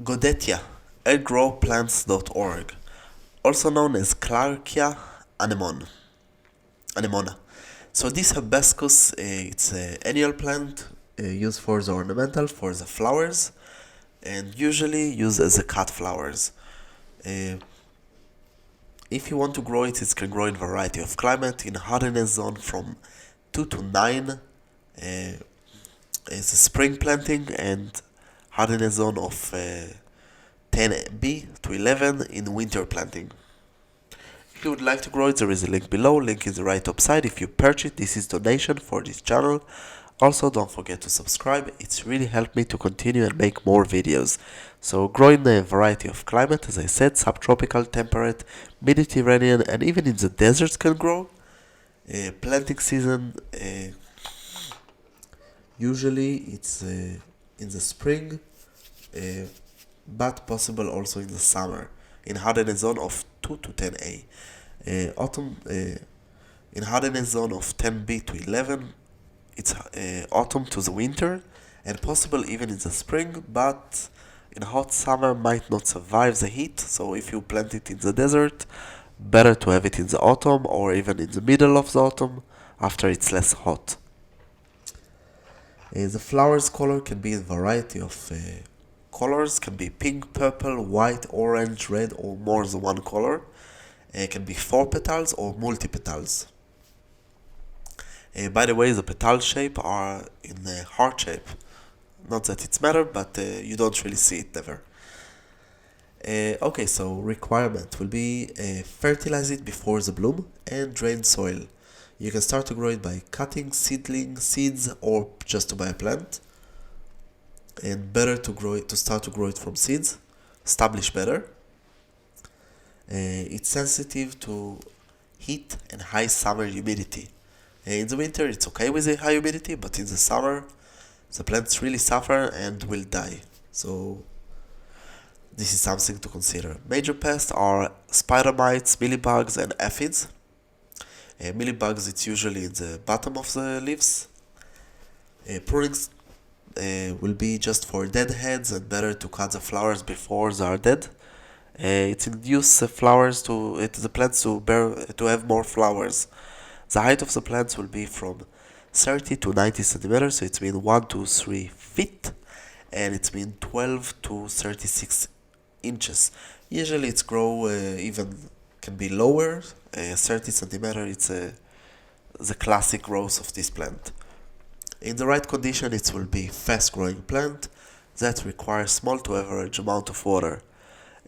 Godetia, growplants.org, also known as Clarkia anemona. So this hibiscus, it's an annual plant used for the ornamental, for the flowers, and usually used as a cut flowers. Uh, if you want to grow it, it can grow in variety of climate. In hardiness zone from 2 to 9 is a spring planting, and hardiness zone of 10B to 11 in winter planting. If you would like to grow it, there is a link below. Link is the right top side. If you purchase, this is donation for this channel. Also, don't forget to subscribe. It's really helped me to continue and make more videos. So grow in a variety of climate, as I said, subtropical, temperate, Mediterranean, and even in the deserts can grow. Planting season, usually it's in the spring, but possible also in the summer, in hardiness zone of 2 to 10A. Autumn, in hardiness zone of 10B to 11, it's autumn to the winter, and possible even in the spring, but in hot summer might not survive the heat. So if you plant it in the desert, better to have it in the autumn or even in the middle of the autumn after it's less hot. The flowers color can be a variety of colors, can be pink, purple, white, orange, red, or more than one color. It can be 4 petals or multi-petals. By the way, the petal shape are in a heart shape. Not that it's matter, but you don't really see it never. Okay, so requirement will be fertilize it before the bloom and drain soil. You can start to grow it by cutting seeds or just to buy a plant. And better to start to grow it from seeds. Establish better. It's sensitive to heat and high summer humidity. In the winter it's okay with the high humidity, but in the summer the plants really suffer and will die. So this is something to consider. Major pests are spider mites, mealybugs, and aphids. Mealybugs, it's usually in the bottom of the leaves. Pruning will be just for dead heads, and better to cut the flowers before they are dead. It induces the plants to have more flowers. The height of the plants will be from 30 to 90 centimeters, so it means 1 to 3 feet, and it means 12 to 36 inches. Usually it's grow even can be lower. 30 centimeters, it's the classic growth of this plant. In the right condition, it will be fast growing plant that requires small to average amount of water.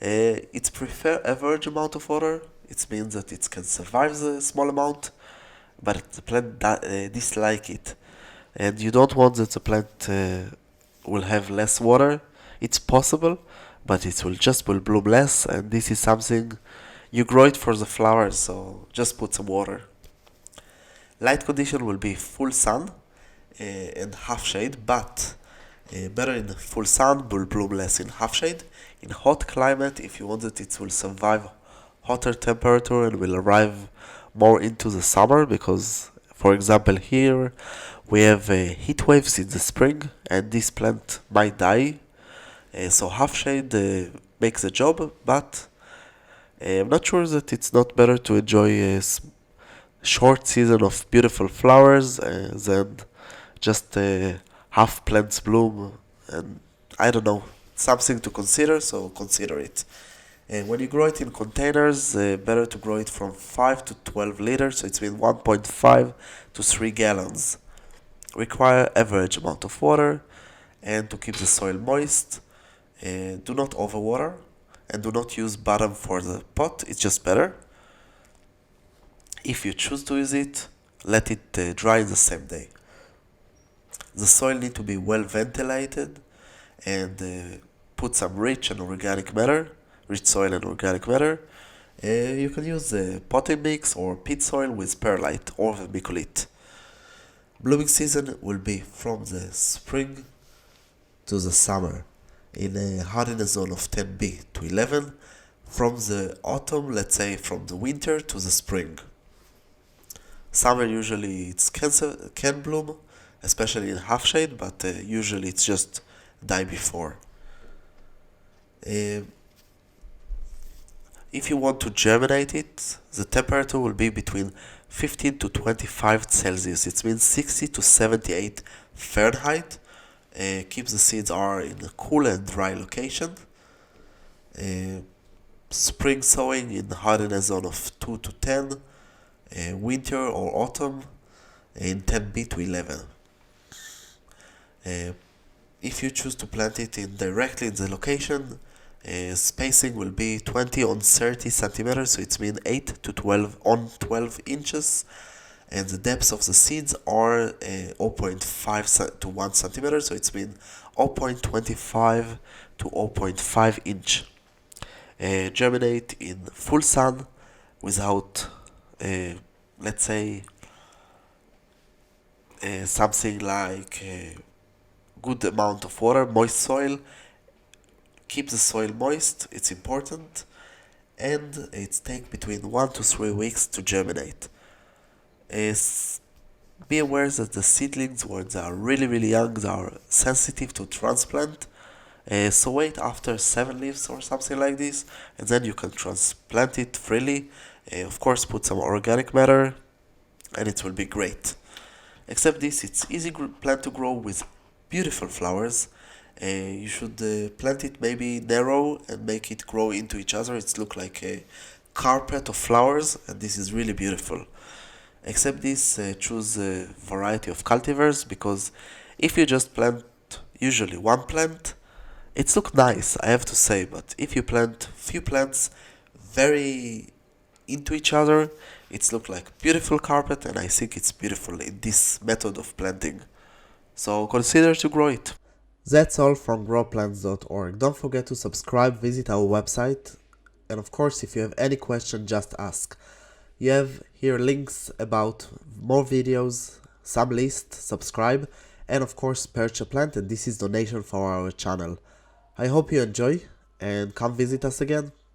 It prefer average amount of water. It means that it can survive the small amount, but the plant dislike it, and you don't want that the plant will have less water. It's possible, but it will bloom less, and this is something you grow it for the flowers, so just put some water. Light condition will be full sun and half shade, but better in full sun, will bloom less in half shade. In hot climate, if you want it will survive hotter temperature and will arrive more into the summer, because for example here we have heat waves in the spring and this plant might die. So half shade makes the job, but I'm not sure that it's not better to enjoy a short season of beautiful flowers than just half plants bloom. And I don't know, something to consider, so consider it. And when you grow it in containers, better to grow it from 5 to 12 liters, so it's been 1.5 to 3 gallons. Require average amount of water, and to keep the soil moist. Do not overwater, and do not use bottom for the pot, it's just better. If you choose to use it, let it dry the same day. The soil need to be well ventilated, and put some rich soil and organic matter. You can use potting mix or peat soil with perlite or vermiculite. Blooming season will be from the spring to the summer in a hardiness zone of 10B to 11, from the autumn, let's say from the winter to the spring. Summer usually can bloom, especially in half shade, but usually it's just die before. Um, if you want to germinate it, the temperature will be between 15 to 25 Celsius. It means 60 to 78 Fahrenheit. Keep the seeds are in a cool and dry location. Uh, Spring sowing in hardiness zone of 2 to 10. Winter or autumn in 10B to 11. Uh, if you choose to plant it in directly in the location, spacing will be 20 on 30 centimeters, so it means 8 to 12 on 12 inches, and the depths of the seeds are zero point 0.5 to 1 centimeter, so it means 0.25 to 0.5 inch. Germinate in full sun without, let's say, something like good amount of water, moist soil. Keep the soil moist, it's important, and it takes between 1 to 3 weeks to germinate. Is Be aware that the seedlings, when they are really young, they are sensitive to transplant. So wait after 7 leaves or something like this, and then you can transplant it freely. Of course, put some organic matter, and it will be great. Except this, it's easy plant to grow with beautiful flowers. You should plant it maybe narrow and make it grow into each other. It's look like a carpet of flowers, and this is really beautiful. Except this, choose a variety of cultivars, because if you just plant usually one plant, it's look nice, I have to say. But if you plant few plants very into each other, it's look like beautiful carpet, and I think it's beautiful in this method of planting. So consider to grow it. That's all from growplants.org. Don't forget to subscribe, visit our website, and of course, if you have any question, just ask. You have here links about more videos, some lists, subscribe, and of course purchase a plant, and this is donation for our channel. I hope you enjoy and come visit us again.